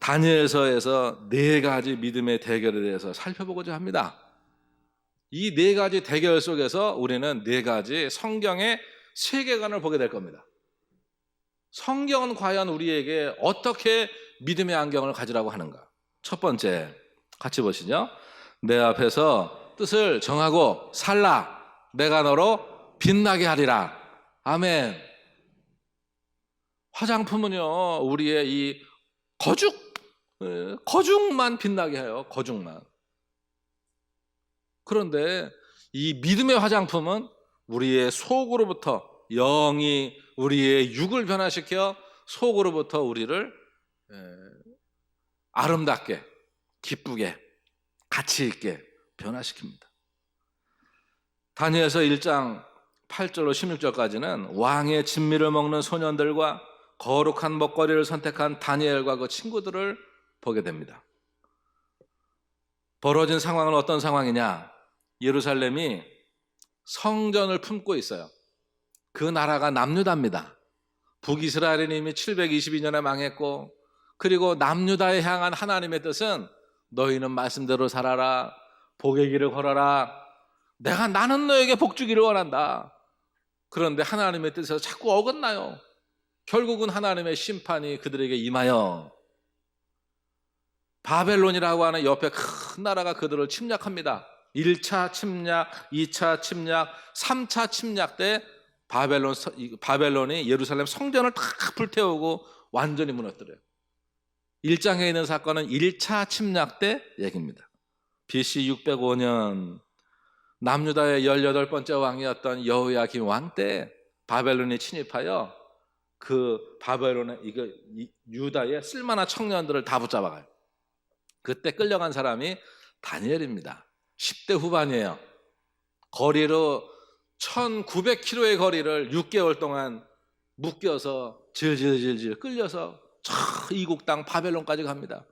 다니엘서에서 네 가지 믿음의 대결에 대해서 살펴보고자 합니다. 이 네 가지 대결 속에서 우리는 네 가지 성경의 세계관을 보게 될 겁니다. 성경은 과연 우리에게 어떻게 믿음의 안경을 가지라고 하는가? 첫 번째, 같이 보시죠. 내 앞에서 뜻을 정하고 살라. 내가 너로 빛나게 하리라. 아멘. 화장품은요, 우리의 이 거죽만 빛나게 해요. 거죽만. 그런데 이 믿음의 화장품은 우리의 속으로부터, 영이 우리의 육을 변화시켜 속으로부터 우리를 아름답게, 기쁘게, 가치 있게 변화시킵니다. 다니엘서 1장 8절로 16절까지는 왕의 진미를 먹는 소년들과 거룩한 먹거리를 선택한 다니엘과 그 친구들을 보게 됩니다. 벌어진 상황은 어떤 상황이냐? 예루살렘이 성전을 품고 있어요. 그 나라가 남유다입니다. 북이스라엘은 이미 722년에 망했고, 그리고 남유다에 향한 하나님의 뜻은 너희는 말씀대로 살아라, 복의 길을 걸어라, 나는 너에게 복 주기를 원한다. 그런데 하나님의 뜻에서 자꾸 어긋나요. 결국은 하나님의 심판이 그들에게 임하여 바벨론이라고 하는 옆에 큰 나라가 그들을 침략합니다. 1차 침략, 2차 침략, 3차 침략 때 바벨론이 예루살렘 성전을 다 불태우고 완전히 무너뜨려요. 1장에 있는 사건은 1차 침략 때 얘기입니다. BC 605년 남유다의 18번째 왕이었던 여호야김 왕 때 바벨론이 침입하여 그 바벨론의 유다의 쓸만한 청년들을 다 붙잡아가요. 그때 끌려간 사람이 다니엘입니다. 10대 후반이에요. 거리로 1900km의 거리를 6개월 동안 묶여서 질질질질 끌려서 저 이국 땅 바벨론까지 갑니다.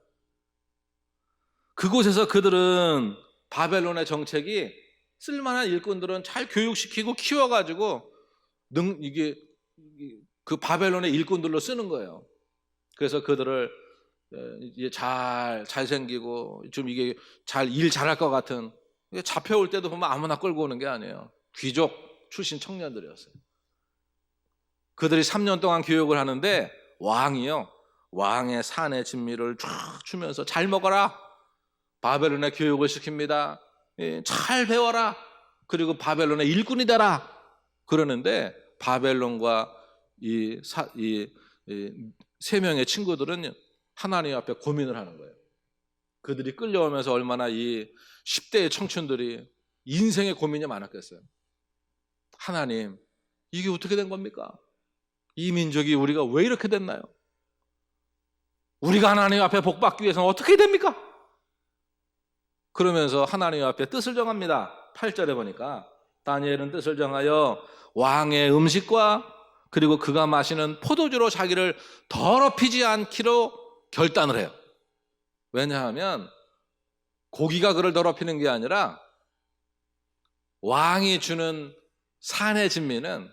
그곳에서 그들은 바벨론의 정책이 쓸만한 일꾼들은 잘 교육시키고 키워가지고 그 바벨론의 일꾼들로 쓰는 거예요. 그래서 그들을 이제 잘생기고 좀 이게 일 잘할 것 같은, 잡혀올 때도 보면 아무나 끌고 오는 게 아니에요. 귀족 출신 청년들이었어요. 그들이 3년 동안 교육을 하는데 왕이요, 왕의 산의 진미를 쫙 주면서 잘 먹어라, 바벨론의 교육을 시킵니다. 잘 배워라, 그리고 바벨론의 일꾼이 되라 그러는데, 바벨론과 이 세 명의 친구들은 하나님 앞에 고민을 하는 거예요. 그들이 끌려오면서 얼마나 이 10대의 청춘들이 인생의 고민이 많았겠어요. 하나님, 이게 어떻게 된 겁니까? 이 민족이 우리가 왜 이렇게 됐나요? 우리가 하나님 앞에 복 받기 위해서는 어떻게 됩니까? 그러면서 하나님 앞에 뜻을 정합니다. 8절에 보니까 다니엘은 뜻을 정하여 왕의 음식과 그리고 그가 마시는 포도주로 자기를 더럽히지 않기로 결단을 해요. 왜냐하면 고기가 그를 더럽히는 게 아니라 왕이 주는 산의 진미는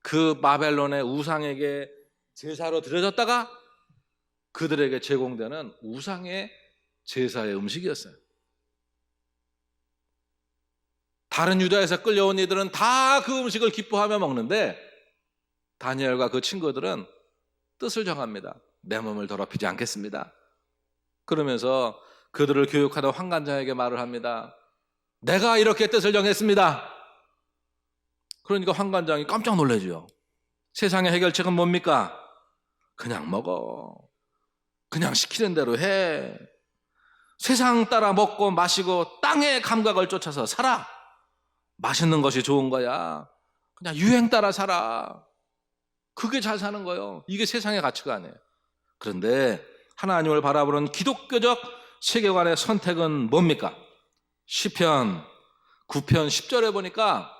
그 바벨론의 우상에게 제사로 드려졌다가 그들에게 제공되는 우상의 제사의 음식이었어요. 다른 유다에서 끌려온 이들은 다 그 음식을 기뻐하며 먹는데 다니엘과 그 친구들은 뜻을 정합니다. 내 몸을 더럽히지 않겠습니다. 그러면서 그들을 교육하던 환관장에게 말을 합니다. 내가 이렇게 뜻을 정했습니다. 그러니까 환관장이 깜짝 놀라죠. 세상의 해결책은 뭡니까? 그냥 먹어. 그냥 시키는 대로 해. 세상 따라 먹고 마시고 땅의 감각을 쫓아서 살아. 맛있는 것이 좋은 거야. 그냥 유행 따라 살아. 그게 잘 사는 거예요. 이게 세상의 가치관이에요. 그런데 하나님을 바라보는 기독교적 세계관의 선택은 뭡니까? 시편 9편 10절에 보니까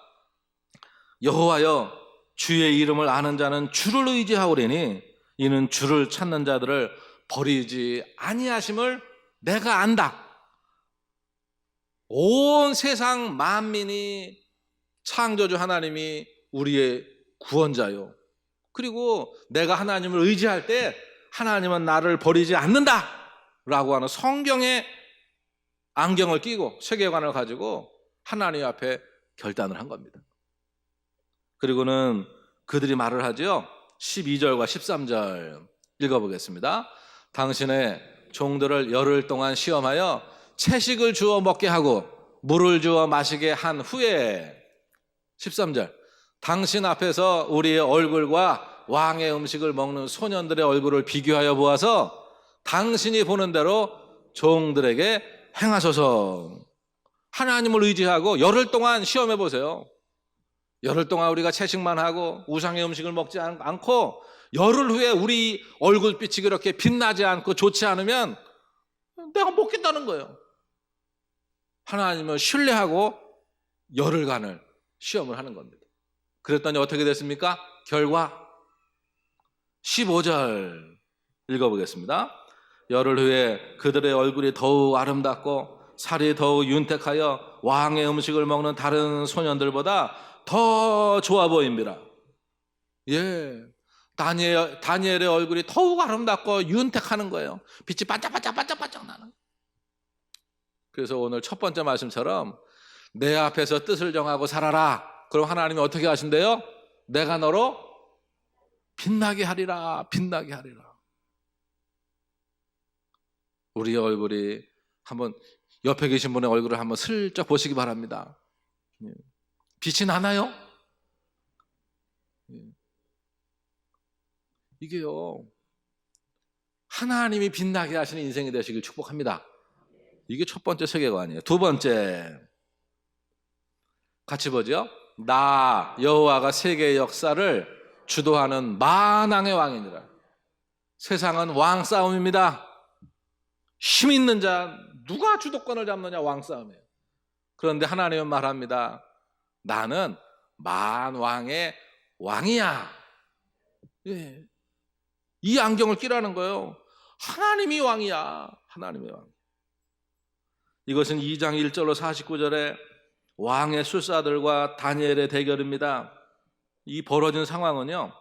여호와여, 주의 이름을 아는 자는 주를 의지하오리니 이는 주를 찾는 자들을 버리지 아니하심을 내가 안다. 온 세상 만민이 창조주 하나님이 우리의 구원자요. 그리고 내가 하나님을 의지할 때 하나님은 나를 버리지 않는다 라고 하는 성경의 안경을 끼고 세계관을 가지고 하나님 앞에 결단을 한 겁니다. 그리고는 그들이 말을 하죠. 12절과 13절 읽어보겠습니다. 당신의 종들을 열흘 동안 시험하여 채식을 주어 먹게 하고 물을 주어 마시게 한 후에 13절 당신 앞에서 우리의 얼굴과 왕의 음식을 먹는 소년들의 얼굴을 비교하여 보아서 당신이 보는 대로 종들에게 행하소서. 하나님을 의지하고 열흘 동안 시험해 보세요. 열흘 동안 우리가 채식만 하고 우상의 음식을 먹지 않고 열흘 후에 우리 얼굴빛이 그렇게 빛나지 않고 좋지 않으면 내가 먹겠다는 거예요. 하나님을 신뢰하고 열흘간을 시험을 하는 겁니다. 그랬더니 어떻게 됐습니까? 결과 15절 읽어보겠습니다. 열흘 후에 그들의 얼굴이 더욱 아름답고 살이 더욱 윤택하여 왕의 음식을 먹는 다른 소년들보다 더 좋아 보입니다. 예, 다니엘의 얼굴이 더욱 아름답고 윤택하는 거예요. 빛이 반짝반짝 나는. 그래서 오늘 첫 번째 말씀처럼 내 앞에서 뜻을 정하고 살아라. 그럼 하나님이 어떻게 하신대요? 내가 너로 빛나게 하리라. 빛나게 하리라. 우리의 얼굴이 한번 옆에 계신 분의 얼굴을 한번 슬쩍 보시기 바랍니다. 빛이 나나요? 이게요, 하나님이 빛나게 하시는 인생이 되시길 축복합니다. 이게 첫 번째 세계관이에요. 두 번째, 같이 보죠. 나 여호와가 세계의 역사를 주도하는 만왕의 왕이니라. 세상은 왕 싸움입니다. 힘 있는 자 누가 주도권을 잡느냐, 왕 싸움이에요. 그런데 하나님은 말합니다. 나는 만왕의 왕이야. 예. 이 안경을 끼라는 거예요. 하나님이 왕이야. 하나님의 왕. 이것은 2장 1절로 49절에 왕의 술사들과 다니엘의 대결입니다. 이 벌어진 상황은요,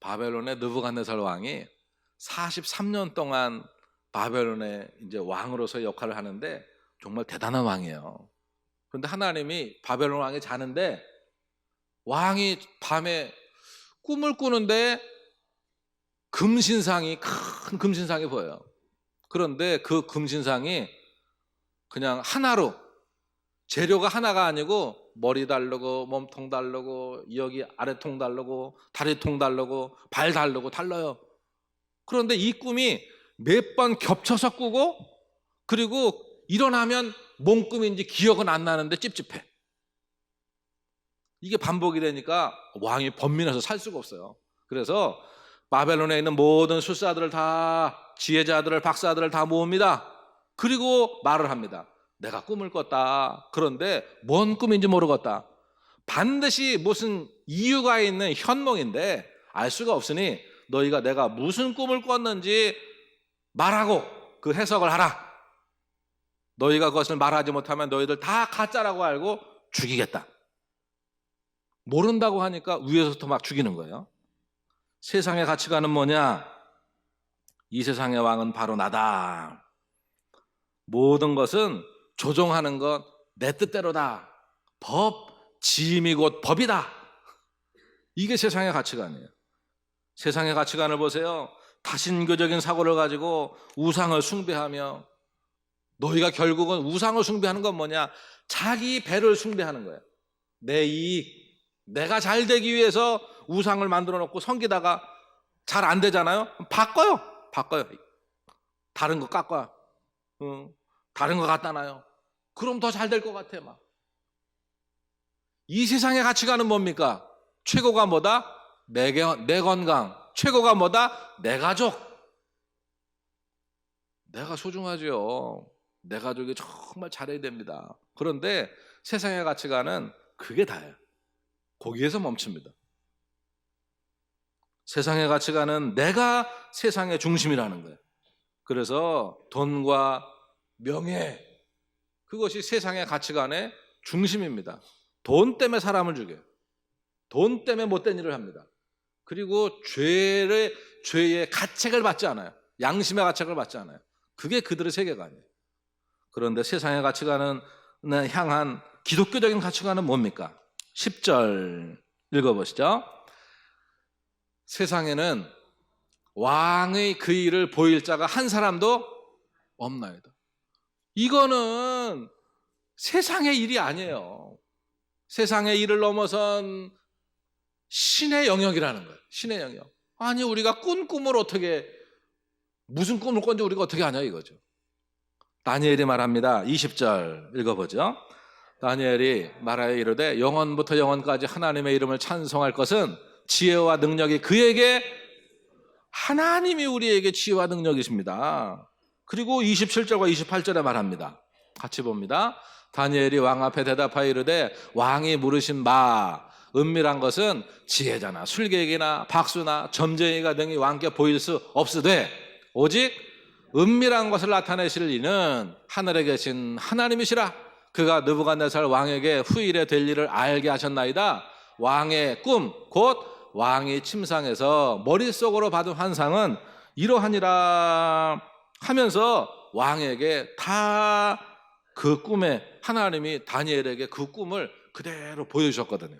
바벨론의 느부갓네살 왕이 43년 동안 바벨론의 이제 왕으로서 역할을 하는데 정말 대단한 왕이에요. 그런데 하나님이 바벨론 왕이 자는데 왕이 밤에 꿈을 꾸는데 금신상이, 큰 금신상이 보여요. 그런데 그 금신상이 그냥 하나로, 재료가 하나가 아니고 머리 다르고 몸통 다르고 여기 아래통 다르고 다리통 다르고 발 다르고 달라요. 그런데 이 꿈이 몇 번 겹쳐서 꾸고, 그리고 일어나면 뭔 꿈인지 기억은 안 나는데 찝찝해. 이게 반복이 되니까 왕이 번민해서 살 수가 없어요. 그래서 바벨론에 있는 모든 술사들을 다, 지혜자들을, 박사들을 다 모읍니다. 그리고 말을 합니다. 내가 꿈을 꿨다. 그런데 뭔 꿈인지 모르겠다. 반드시 무슨 이유가 있는 현몽인데 알 수가 없으니 너희가 내가 무슨 꿈을 꿨는지 말하고 그 해석을 하라. 너희가 그것을 말하지 못하면 너희들 다 가짜라고 알고 죽이겠다. 모른다고 하니까 위에서부터 막 죽이는 거예요. 세상의 가치관은 뭐냐? 이 세상의 왕은 바로 나다. 모든 것은 조종하는 것 내 뜻대로다. 법, 지임이 곧 법이다. 이게 세상의 가치관이에요. 세상의 가치관을 보세요. 다신교적인 사고를 가지고 우상을 숭배하며, 너희가 결국은 우상을 숭배하는 건 뭐냐? 자기 배를 숭배하는 거예요. 내 이익, 내가 잘 되기 위해서 우상을 만들어 놓고 섬기다가 잘 안 되잖아요? 바꿔요. 다른 거 깎아요. 다른 거 갖다 놔요. 그럼 더 잘 될 것 같아. 막. 이 세상의 가치관은 뭡니까? 최고가 뭐다? 내 건강. 최고가 뭐다? 내 가족. 내가 소중하죠. 내 가족이 정말 잘해야 됩니다. 그런데 세상의 가치관은 그게 다예요. 거기에서 멈춥니다. 세상의 가치관은 내가 세상의 중심이라는 거예요. 그래서 돈과 명예, 그것이 세상의 가치관의 중심입니다. 돈 때문에 사람을 죽여요. 돈 때문에 못된 일을 합니다. 그리고 죄의 가책을 받지 않아요. 양심의 가책을 받지 않아요. 그게 그들의 세계관이에요. 그런데 세상의 가치관은 향한 기독교적인 가치관은 뭡니까? 10절 읽어보시죠. 세상에는 왕의 그 일을 보일 자가 한 사람도 없나이다. 이거는 세상의 일이 아니에요. 세상의 일을 넘어선 신의 영역이라는 거예요. 신의 영역. 아니, 우리가 꾼 꿈을 어떻게, 무슨 꿈을 꾼지 우리가 어떻게 아냐 이거죠. 다니엘이 말합니다. 20절 읽어보죠. 다니엘이 말하여 이르되 영원부터 영원까지 하나님의 이름을 찬송할 것은 지혜와 능력이 그에게, 하나님이 우리에게 지혜와 능력이십니다. 그리고 27절과 28절에 말합니다. 같이 봅니다. 다니엘이 왕 앞에 대답하여 이르되 왕이 물으신 바 은밀한 것은 지혜자나 술객이나 박수나 점쟁이가 등이 왕께 보일 수 없으되 오직 은밀한 것을 나타내실 이는 하늘에 계신 하나님이시라. 그가 느부갓네살 왕에게 후일에 될 일을 알게 하셨나이다. 왕의 꿈 곧 왕이 침상에서 머릿속으로 받은 환상은 이러하니라 하면서 왕에게 다 그 꿈에, 하나님이 다니엘에게 그 꿈을 그대로 보여주셨거든요.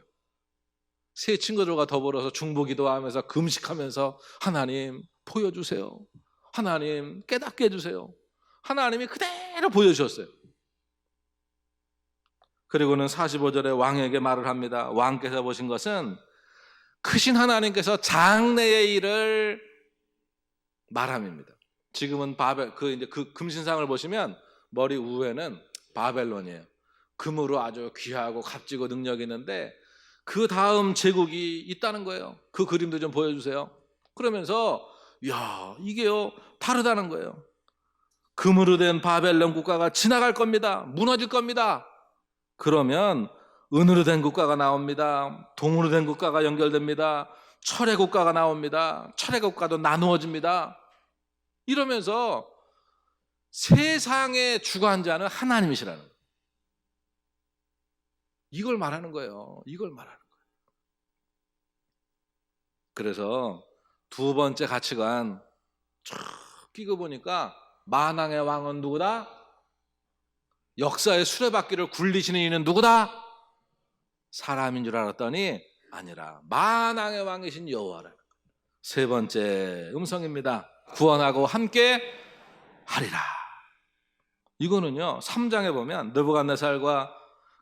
세 친구들과 더불어서 중보기도하면서 금식하면서 하나님 보여주세요, 하나님 깨닫게 해주세요. 하나님이 그대로 보여주셨어요. 그리고는 45절에 왕에게 말을 합니다. 왕께서 보신 것은 크신 하나님께서 장래의 일을 말함입니다. 지금은 그 금신상을 보시면 머리 우에는 바벨론이에요. 금으로 아주 귀하고 값지고 능력이 있는데 그 다음 제국이 있다는 거예요. 그 그림도 좀 보여주세요. 그러면서 야, 이게요 다르다는 거예요. 금으로 된 바벨론 국가가 지나갈 겁니다. 무너질 겁니다. 그러면 은으로 된 국가가 나옵니다. 동으로 된 국가가 연결됩니다. 철의 국가가 나옵니다. 철의 국가도 나누어집니다. 이러면서 세상의 주관자는 하나님이시라는 거예요. 이걸 말하는 거예요. 이걸 말하는 거예요. 그래서 두 번째 가치관 쭉 끼고 보니까 만왕의 왕은 누구다? 역사의 수레바퀴를 굴리시는 이는 누구다? 사람인 줄 알았더니 아니라 만왕의 왕이신 여호와라는 거예요. 세 번째 음성입니다. 구원하고 함께 하리라. 이거는요 3장에 보면 느부갓네살과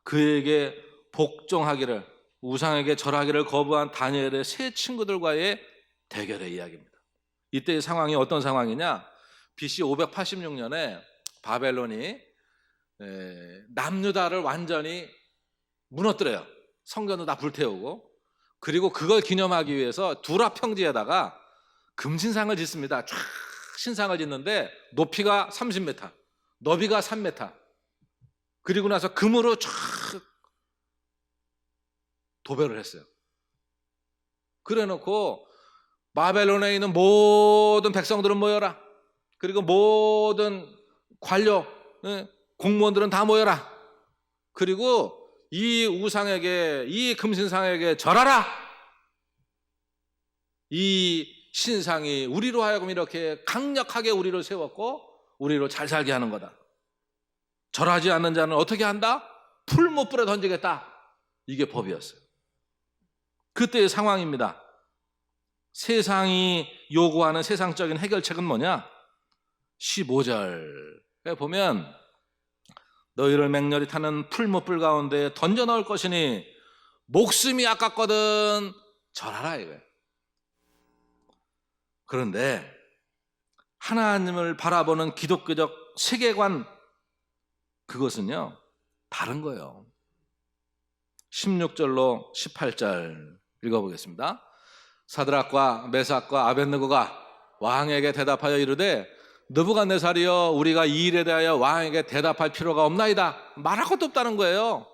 그에게 복종하기를, 우상에게 절하기를 거부한 다니엘의 세 친구들과의 대결의 이야기입니다. 이때의 상황이 어떤 상황이냐? BC 586년에 바벨론이 남유다를 완전히 무너뜨려요. 성전도 다 불태우고, 그리고 그걸 기념하기 위해서 두라 평지에다가 금신상을 짓습니다. 쫙 신상을 짓는데 높이가 30m, 너비가 3m. 그리고 나서 금으로 쫙 도배를 했어요. 그래놓고 바벨론에 있는 모든 백성들은 모여라. 그리고 모든 관료, 공무원들은 다 모여라. 그리고 이 우상에게, 이 금신상에게 절하라. 이 신상이 우리로 하여금 이렇게 강력하게 우리를 세웠고 우리로 잘 살게 하는 거다. 절하지 않는 자는 어떻게 한다? 풀무불에 던지겠다. 이게 법이었어요. 그때의 상황입니다. 세상이 요구하는 세상적인 해결책은 뭐냐? 15절에 보면 너희를 맹렬히 타는 풀무불 가운데 던져 넣을 것이니 목숨이 아깝거든 절하라 이거예요. 그런데 하나님을 바라보는 기독교적 세계관, 그것은요 다른 거예요. 16절로 18절 읽어보겠습니다. 사드락과 메삭과 아벳느고가 왕에게 대답하여 이르되 느부갓네살이여, 우리가 이 일에 대하여 왕에게 대답할 필요가 없나이다. 말할 것도 없다는 거예요.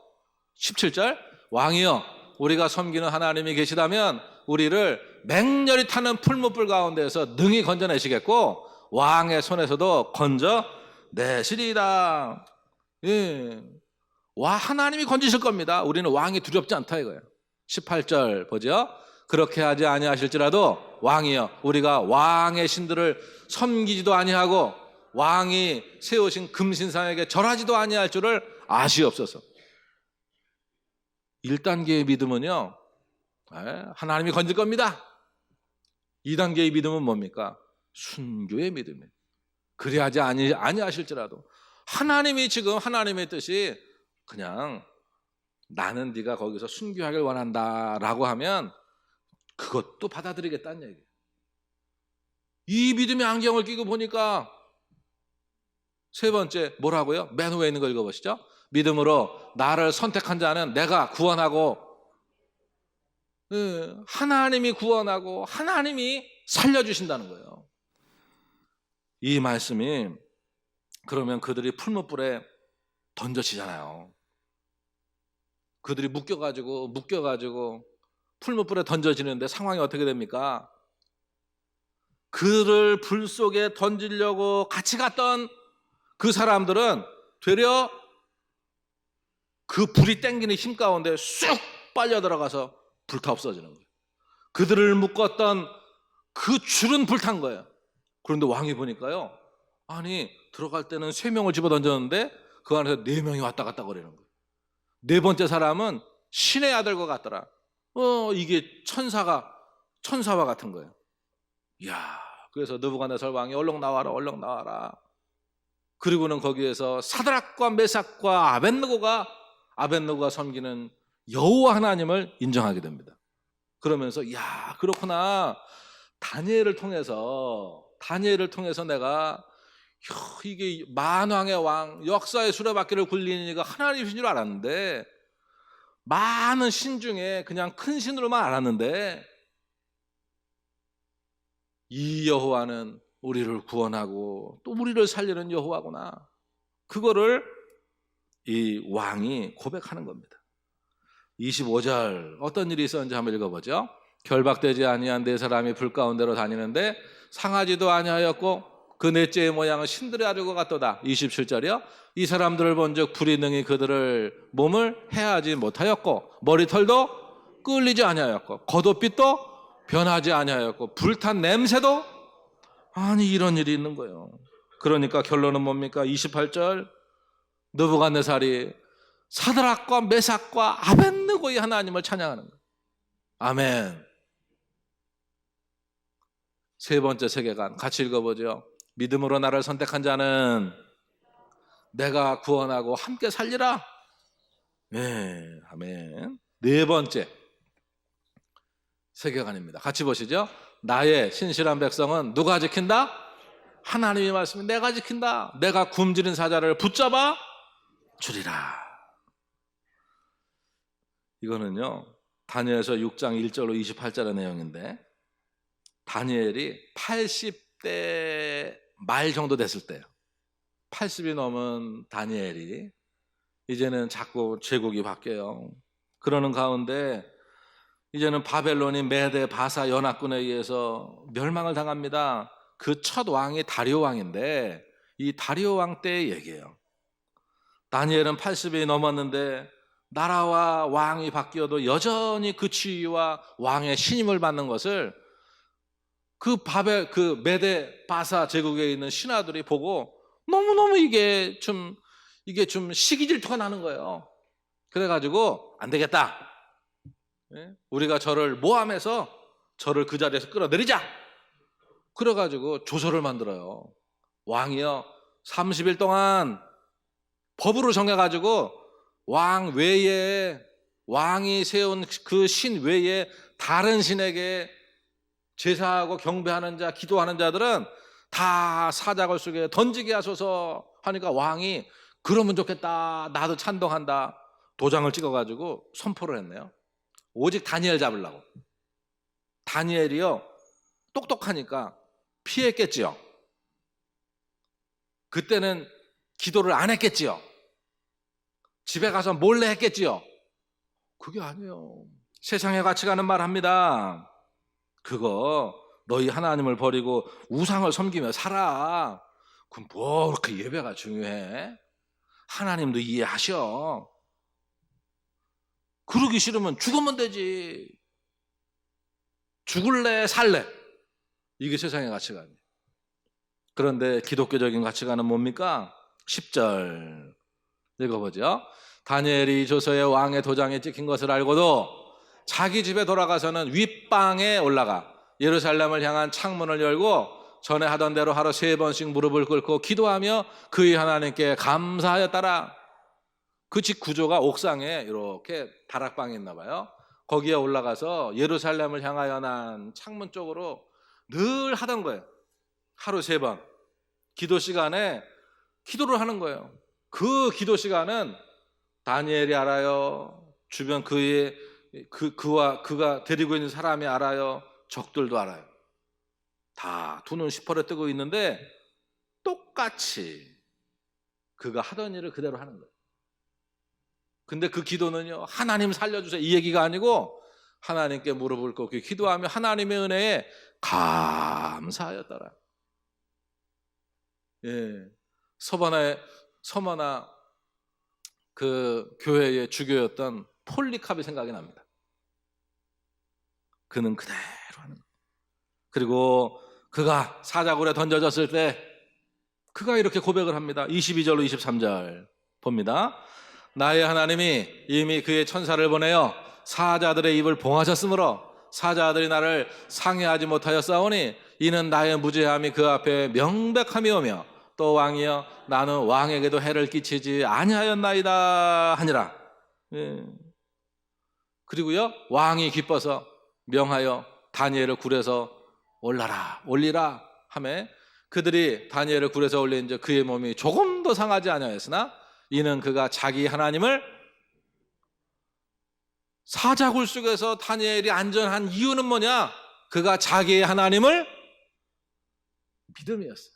17절 왕이여, 우리가 섬기는 하나님이 계시다면 우리를 맹렬히 타는 풀무불 가운데에서 능히 건져내시겠고 왕의 손에서도 건져내시리이다. 예. 하나님이 건지실 겁니다. 우리는 왕이 두렵지 않다 이거예요. 18절 보죠. 그렇게 하지 아니하실지라도 왕이여 우리가 왕의 신들을 섬기지도 아니하고 왕이 세우신 금신상에게 절하지도 아니할 줄을 아시옵소서. 1단계의 믿음은요, 하나님이 건질 겁니다. 2단계의 믿음은 뭡니까? 순교의 믿음이에요. 그리하지 아니하실지라도 하나님이 지금 하나님의 뜻이 그냥 나는 네가 거기서 순교하길 원한다라고 하면 그것도 받아들이겠다는 얘기예요. 이 믿음의 안경을 끼고 보니까 세 번째 뭐라고요? 맨 후에 있는 거 읽어보시죠. 믿음으로 나를 선택한 자는 내가 구원하고 하나님이 구원하고 하나님이 살려주신다는 거예요. 이 말씀이 그러면 그들이 풀무불에 던져지잖아요. 그들이 묶여가지고 풀무불에 던져지는데 상황이 어떻게 됩니까? 그를 불 속에 던지려고 같이 갔던 그 사람들은 되려 그 불이 땡기는 힘 가운데 쑥 빨려 들어가서 불타 없어지는 거예요. 그들을 묶었던 그 줄은 불탄 거예요. 그런데 왕이 보니까요, 아니 들어갈 때는 3명을 집어 던졌는데 그 안에서 4명이 왔다 갔다 거리는 거예요. 네 번째 사람은 신의 아들과 같더라. 이게 천사와 같은 거예요. 이야, 그래서 느부갓네살 왕이 얼른 나와라. 그리고는 거기에서 사드락과 메삭과 아벳느고가 섬기는 여호와 하나님을 인정하게 됩니다. 그러면서 야, 그렇구나. 다니엘을 통해서 내가 이게 만왕의 왕, 역사의 수레바퀴를 굴리는 이가 하나님이신 줄 알았는데, 많은 신 중에 그냥 큰 신으로만 알았는데, 이 여호와는 우리를 구원하고 또 우리를 살리는 여호와구나. 그거를 이 왕이 고백하는 겁니다. 25절 어떤 일이 있었는지 한번 읽어보죠. 결박되지 아니한 4사람이 불 가운데로 다니는데 상하지도 아니하였고 그 넷째의 모양은 신들의 아들과 같도다. 27절이요. 이 사람들을 본즉 불이 능히 그들을 몸을 해하지 못하였고 머리털도 끌리지 아니하였고 겉옷빛도 변하지 아니하였고 불탄 냄새도 아니 이런 일이 있는 거예요. 그러니까 결론은 뭡니까? 28절 느부갓네살이 사드락과 메삭과 아벳느고의 하나님을 찬양하는 거예요. 아멘. 세 번째 세계관 같이 읽어보죠. 믿음으로 나를 선택한 자는 내가 구원하고 함께 살리라. 네, 아멘. 네 번째 세계관입니다. 같이 보시죠. 나의 신실한 백성은 누가 지킨다? 하나님이 말씀이 내가 지킨다. 내가 굶주린 사자를 붙잡아 주리라. 이거는요, 다니엘서 6장 1절로 28절의 내용인데, 다니엘이 80대 말 정도 됐을 때요. 80이 넘은 다니엘이 이제는 자꾸 제국이 바뀌어요. 그러는 가운데 이제는 바벨론이 메대 바사 연합군에 의해서 멸망을 당합니다. 그 첫 왕이 다리오 왕인데 이 다리오 왕 때의 얘기예요. 다니엘은 80이 넘었는데 나라와 왕이 바뀌어도 여전히 그 지위와 왕의 신임을 받는 것을 그 메대 바사 제국에 있는 신하들이 보고 너무너무 이게 좀 시기 질투가 나는 거예요. 그래가지고 안 되겠다. 우리가 저를 모함해서 저를 그 자리에서 끌어내리자. 그래가지고 조서를 만들어요. 왕이요 30일 동안 법으로 정해가지고 왕 외에 왕이 세운 그 신 외에 다른 신에게 제사하고 경배하는 자, 기도하는 자들은 다 사자굴 속에 던지게 하소서 하니까 왕이 그러면 좋겠다. 나도 찬동한다. 도장을 찍어가지고 선포를 했네요. 오직 다니엘 잡으려고. 다니엘이요 똑똑하니까 피했겠지요. 그때는 기도를 안 했겠지요. 집에 가서 몰래 했겠지요. 그게 아니에요. 세상에 같이 가는 말 합니다. 그거 너희 하나님을 버리고 우상을 섬기며 살아. 그럼 뭐 그렇게 예배가 중요해? 하나님도 이해하셔. 그러기 싫으면 죽으면 되지. 죽을래 살래, 이게 세상의 가치관이에요. 그런데 기독교적인 가치관은 뭡니까? 10절 읽어보죠. 다니엘이 조서의 왕의 도장에 찍힌 것을 알고도 자기 집에 돌아가서는 윗방에 올라가 예루살렘을 향한 창문을 열고 전에 하던 대로 하루 3번씩 무릎을 꿇고 기도하며 그의 하나님께 감사하였더라. 그 집 구조가 옥상에 이렇게 다락방이 있나 봐요. 거기에 올라가서 예루살렘을 향하여 난 창문 쪽으로 늘 하던 거예요. 하루 3번 기도 시간에 기도를 하는 거예요. 그 기도 시간은 다니엘이 알아요. 주변 그가 데리고 있는 사람이 알아요. 적들도 알아요. 다 두 눈 시퍼러 뜨고 있는데 똑같이 그가 하던 일을 그대로 하는 거예요. 근데 그 기도는요, 하나님 살려주세요 이 얘기가 아니고 하나님께 무릎을 꿇고 기도하며 하나님의 은혜에 감사하였더라. 예, 서머나 그 교회의 주교였던 폴리캅이 생각이 납니다. 그는 그대로 하는 거예요. 그리고 그가 사자굴에 던져졌을 때 그가 이렇게 고백을 합니다. 22절로 23절 봅니다. 나의 하나님이 이미 그의 천사를 보내어 사자들의 입을 봉하셨으므로 사자들이 나를 상해하지 못하였사오니 이는 나의 무죄함이 그 앞에 명백함이 오며 또 왕이여 나는 왕에게도 해를 끼치지 아니하였나이다 하니라. 예. 그리고요, 왕이 기뻐서 명하여 다니엘을 굴에서 올리라 하매 그들이 다니엘을 굴에서 올린 즉 그의 몸이 조금 더 상하지 아니하였으나 이는 그가 자기 하나님을, 사자굴 속에서 다니엘이 안전한 이유는 뭐냐? 그가 자기의 하나님을 믿음이었어요.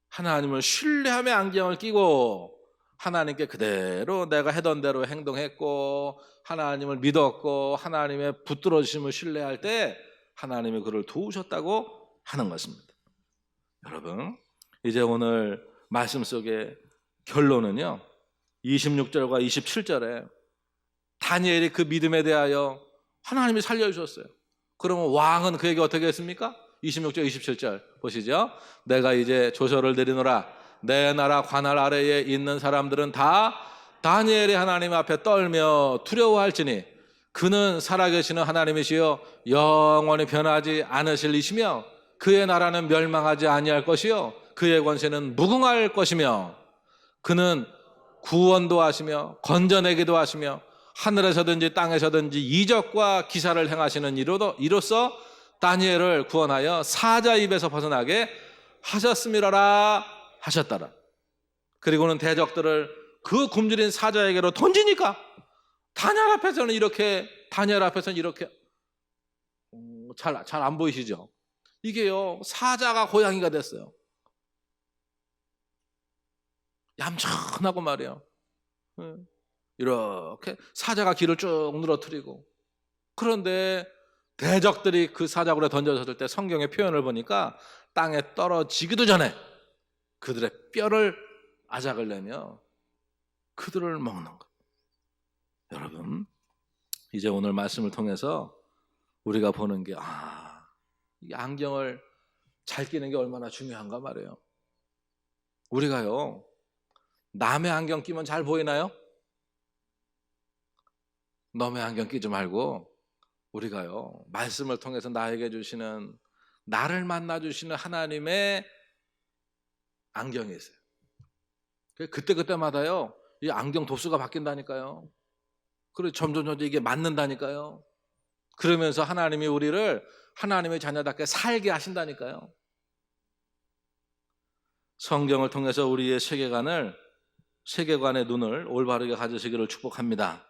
하나님을 신뢰하며 안경을 끼고 하나님께 그대로 내가 하던 대로 행동했고 하나님을 믿었고 하나님의 붙들어주심을 신뢰할 때 하나님이 그를 도우셨다고 하는 것입니다. 여러분, 이제 오늘 말씀 속에 결론은요, 26절과 27절에 다니엘이 그 믿음에 대하여 하나님이 살려주셨어요. 그러면 왕은 그에게 어떻게 했습니까? 26절 27절 보시죠. 내가 이제 조서를 내리노라. 내 나라 관할 아래에 있는 사람들은 다 다니엘의 하나님 앞에 떨며 두려워할지니 그는 살아계시는 하나님이시여 영원히 변하지 않으실 이시며 그의 나라는 멸망하지 아니할 것이요 그의 권세는 무궁할 것이며 그는 구원도 하시며 건져내기도 하시며 하늘에서든지 땅에서든지 이적과 기사를 행하시는 이로써 다니엘을 구원하여 사자 입에서 벗어나게 하셨음이라라 하셨더라. 그리고는 대적들을 그 굶주린 사자에게로 던지니까 다니엘 앞에서는 이렇게 잘 안 보이시죠? 이게요, 사자가 고양이가 됐어요. 얌전하고 말이에요. 이렇게 사자가 길을 쭉 늘어뜨리고, 그런데 대적들이 그 사자굴에 던져졌을 때 성경의 표현을 보니까 땅에 떨어지기도 전에 그들의 뼈를 아작을 내며 그들을 먹는 것. 여러분, 이제 오늘 말씀을 통해서 우리가 보는 게 이 안경을 잘 끼는 게 얼마나 중요한가 말이에요. 우리가요, 남의 안경 끼면 잘 보이나요? 남의 안경 끼지 말고 우리가요, 말씀을 통해서 나에게 주시는, 나를 만나 주시는 하나님의 안경이 있어요. 그때마다요 이 안경 도수가 바뀐다니까요. 그리고 점점 이게 맞는다니까요. 그러면서 하나님이 우리를 하나님의 자녀답게 살게 하신다니까요. 성경을 통해서 우리의 세계관의 눈을 올바르게 가지시기를 축복합니다.